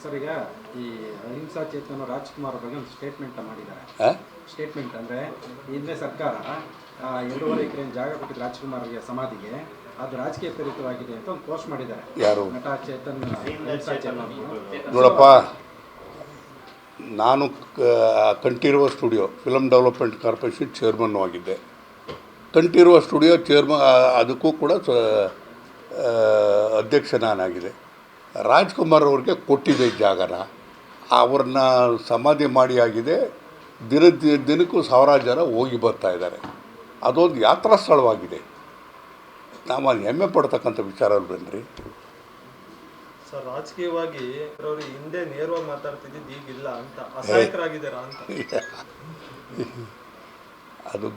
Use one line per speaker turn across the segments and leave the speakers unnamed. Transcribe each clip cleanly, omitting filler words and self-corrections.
Sir ಈಗ ಈ ಅಹಿಂಸಾ ಚೇತನ ರಾಜ್ಕುಮಾರ್ ಬಗ್ಗೆ ಒಂದು ಸ್ಟೇಟ್ಮೆಂಟ್ ಮಾಡಿದ್ದಾರೆ. ಸ್ಟೇಟ್ಮೆಂಟ್ ಅಂದರೆ ಹಿಂದೆ ಸರ್ಕಾರ 2.5 ಎಕರೆ ಜಾಗ ಕೊಟ್ಟಿದ್ದು ರಾಜ್ಕುಮಾರ್ಗೆ ಸಮಾಧಿಗೆ, ಅದು ರಾಜಕೀಯ ಪ್ರೇರಿತವಾಗಿದೆ ಅಂತ ಒಂದು ಪೋಸ್ಟ್ ಮಾಡಿದ್ದಾರೆ.
ಯಾರು?
ನಟ ಚೇತನ್.
ನೋಡಪ್ಪ, ನಾನು Kanteerava studio film development corporation chairman ಆಗಿದ್ದೆ. ಕಂಠೀರವ ಸ್ಟುಡಿಯೋ ಅದಕ್ಕೂ ಕೂಡ ಅಧ್ಯಕ್ಷ ನಾನಾಗಿದೆ. ರಾಜ್ಕುಮಾರ್ ಅವ್ರಿಗೆ ಕೊಟ್ಟಿದ್ದೆ ಜಾಗನ, ಅವ್ರನ್ನ ಸಮಾಧಿ ಮಾಡಿ ಆಗಿದೆ. ದಿನಕ್ಕೂ ಸಾವಿರಾರು ಜನ ಹೋಗಿ ಬರ್ತಾಯಿದ್ದಾರೆ. ಅದೊಂದು ಯಾತ್ರಾ ಸ್ಥಳವಾಗಿದೆ. ನಾವು ಅದು ಹೆಮ್ಮೆ ಪಡ್ತಕ್ಕಂಥ ವಿಚಾರ ಅಲ್ವೇನ್ರಿ
ಸರ್. ರಾಜಕೀಯವಾಗಿ ಅವರು ಹಿಂದೆ ನೇರವಾಗಿ ಮಾತಾಡ್ತಿದ್ದು ಈಗಿಲ್ಲ ಅಂತ ಅಸಹಾಯಕರಾಗಿದ್ದಾರಾ ಅಂತ.
ಅದು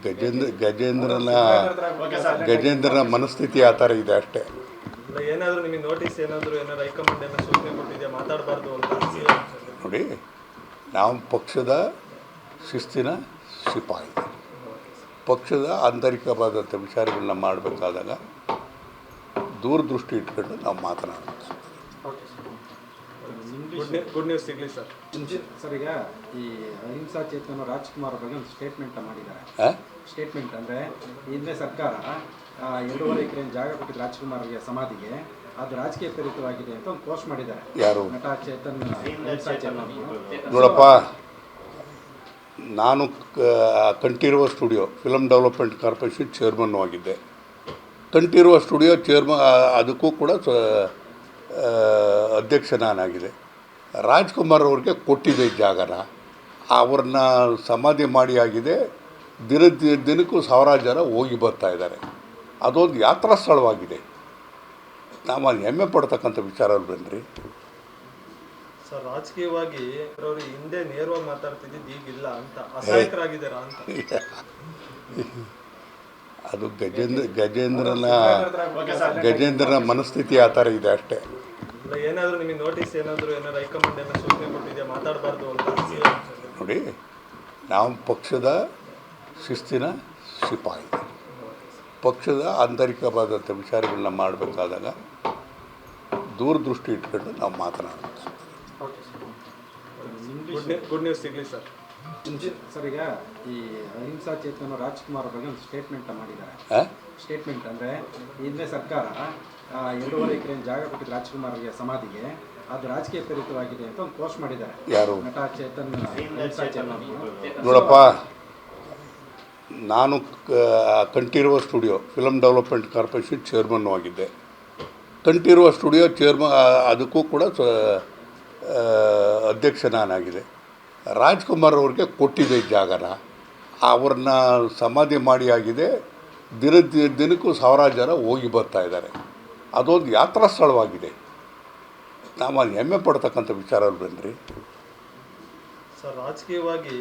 ಗಜೇಂದ್ರನ ಮನಸ್ಥಿತಿ ಆ ಥರ ಇದೆ ಅಷ್ಟೇ.
ಏನಾದರೂ ನಿಮಗೆ ನೋಟಿಸ್ ಏನಾದರೂ ಹೈಕಮಾಂಡ್ ಏನೋ ಸೂಚನೆ ಕೊಟ್ಟಿದೆ ಮಾತಾಡಬಾರ್ದು ಅಂತ?
ನೋಡಿ, ನಾವು ಪಕ್ಷದ ಶಿಸ್ತಿನ ಸಿಪಾಯಿ. ಪಕ್ಷದ ಆಂತರಿಕವಾದಂಥ ವಿಚಾರಗಳನ್ನ ಮಾಡಬೇಕಾದಾಗ ದೂರದೃಷ್ಟಿ ಇಟ್ಕೊಂಡು ನಾವು ಮಾತನಾಡಬೇಕು.
ಗುಡ್ ನ್ಯೂಸ್ ಸಿಗಲಿ ಸರ್.
ಸರ್ ಈಗ ಈ ಅಹಿಂಸಾ ಚೇತನ ರಾಜ್ಕುಮಾರ್ ಬಗ್ಗೆ ಒಂದು ಸ್ಟೇಟ್ಮೆಂಟ್ ಮಾಡಿದ್ದಾರೆ. ಸ್ಟೇಟ್ಮೆಂಟ್ ಅಂದರೆ ಹಿಂದೆ ಸರ್ಕಾರ 2.5 ಎಕರೆ ಜಾಗ ಕೊಟ್ಟಿದ್ದು ರಾಜ್ಕುಮಾರ್ಗೆ ಸಮಾಧಿಗೆ, ಅದು ರಾಜಕೀಯ ಪ್ರೇರಿತವಾಗಿದೆ ಅಂತ ಒಂದು ಪೋಸ್ಟ್ ಮಾಡಿದ್ದಾರೆ.
ಯಾರು?
ನಟ ಚೇತನ್.
ನೋಡಪ್ಪ, ನಾನು Kanteerava studio film development corporation chairman ಆಗಿದ್ದೆ. ಕಂಠೀರವ ಸ್ಟುಡಿಯೋ ಅದಕ್ಕೂ ಕೂಡ ಅಧ್ಯಕ್ಷ ನಾನಾಗಿದೆ. ರಾಜ್ಕುಮಾರ್ ಅವ್ರಿಗೆ ಕೊಟ್ಟಿದ್ದೆ ಜಾಗನ, ಅವ್ರನ್ನ ಸಮಾಧಿ ಮಾಡಿ ಆಗಿದೆ. ದಿನಕ್ಕೂ ಸಾವಿರಾರು ಜನ ಹೋಗಿ ಬರ್ತಾಯಿದ್ದಾರೆ. ಅದೊಂದು ಯಾತ್ರಾ ಸ್ಥಳವಾಗಿದೆ. ನಾವು ಅದು ಹೆಮ್ಮೆ ಪಡ್ತಕ್ಕಂಥ ವಿಚಾರ ಅಲ್ವೇನ್ರಿ
ಸರ್. ರಾಜಕೀಯವಾಗಿ ಅವರು ಹಿಂದೆ ನೇರವಾಗಿ ಮಾತಾಡ್ತಿದ್ದು ಈಗಿಲ್ಲ ಅಂತ ಅಸಹಾಯಕರಾಗಿದ್ದಾರಾ ಅಂತ?
ಅದು ಗಜೇಂದ್ರನ ಮನಸ್ಥಿತಿ ಆ ಥರ ಇದೆ ಅಷ್ಟೇ.
ಏನಾದರೂ ನಿಮಗೆ ನೋಟಿಸ್ ಏನಾದರೂ ಹೈಕಮಾಂಡ್ ಏನೋ ಸೂಚನೆ ಕೊಟ್ಟಿದೆ ಮಾತಾಡಬಾರ್ದು ಅಂತ?
ನೋಡಿ, ನಾವು ಪಕ್ಷದ ಶಿಸ್ತಿನ ಸಿಪಾಯಿ. ಪಕ್ಷದ ಆಂತರಿಕವಾದಂಥ ವಿಚಾರಗಳನ್ನ ಮಾಡಬೇಕಾದಾಗ ದೂರದೃಷ್ಟಿ ಇಟ್ಕೊಂಡು ನಾವು ಮಾತನಾಡಬೇಕು.
ಗುಡ್ ನ್ಯೂಸ್ ಸಿಗಲಿ ಸರ್.
ಸರ್ ಈಗ ಈ ಅಹಿಂಸಾ ಚೇತನ ರಾಜ್ಕುಮಾರ್ ಬಗ್ಗೆ ಒಂದು ಸ್ಟೇಟ್ಮೆಂಟ್ ಮಾಡಿದ್ದಾರೆ. ಸ್ಟೇಟ್ಮೆಂಟ್ ಅಂದರೆ ಹಿಂದೆ ಸರ್ಕಾರ 2.5 ಎಕರೆ ಜಾಗ ಕೊಟ್ಟಿದ್ದು ರಾಜ್ಕುಮಾರ್ಗೆ ಸಮಾಧಿಗೆ, ಅದು ರಾಜಕೀಯ ಪ್ರೇರಿತವಾಗಿದೆ ಅಂತ ಒಂದು ಪೋಸ್ಟ್ ಮಾಡಿದ್ದಾರೆ.
ಯಾರು?
ನಟ ಚೇತನ್.
ನೋಡಪ್ಪ, ನಾನು Kanteerava studio film development corporation chairman ಆಗಿದ್ದೆ. ಕಂಠೀರವ ಸ್ಟುಡಿಯೋ ಅದಕ್ಕೂ ಕೂಡ ಅಧ್ಯಕ್ಷ ನಾನಾಗಿದೆ. ರಾಜ್ಕುಮಾರ್ ಅವ್ರಿಗೆ ಕೊಟ್ಟಿದ್ದೆ ಜಾಗನ, ಅವ್ರನ್ನ ಸಮಾಧಿ ಮಾಡಿ ಆಗಿದೆ. ದಿನಕ್ಕೂ ಸಾವಿರಾರು ಜನ ಹೋಗಿ ಬರ್ತಾಯಿದ್ದಾರೆ. ಅದೊಂದು ಯಾತ್ರಾ ಸ್ಥಳವಾಗಿದೆ. ನಾವು ಅದು ಹೆಮ್ಮೆ ಪಡ್ತಕ್ಕಂಥ ವಿಚಾರ ಅಲ್ವೇನ್ರಿ
ಸರ್. ರಾಜಕೀಯವಾಗಿ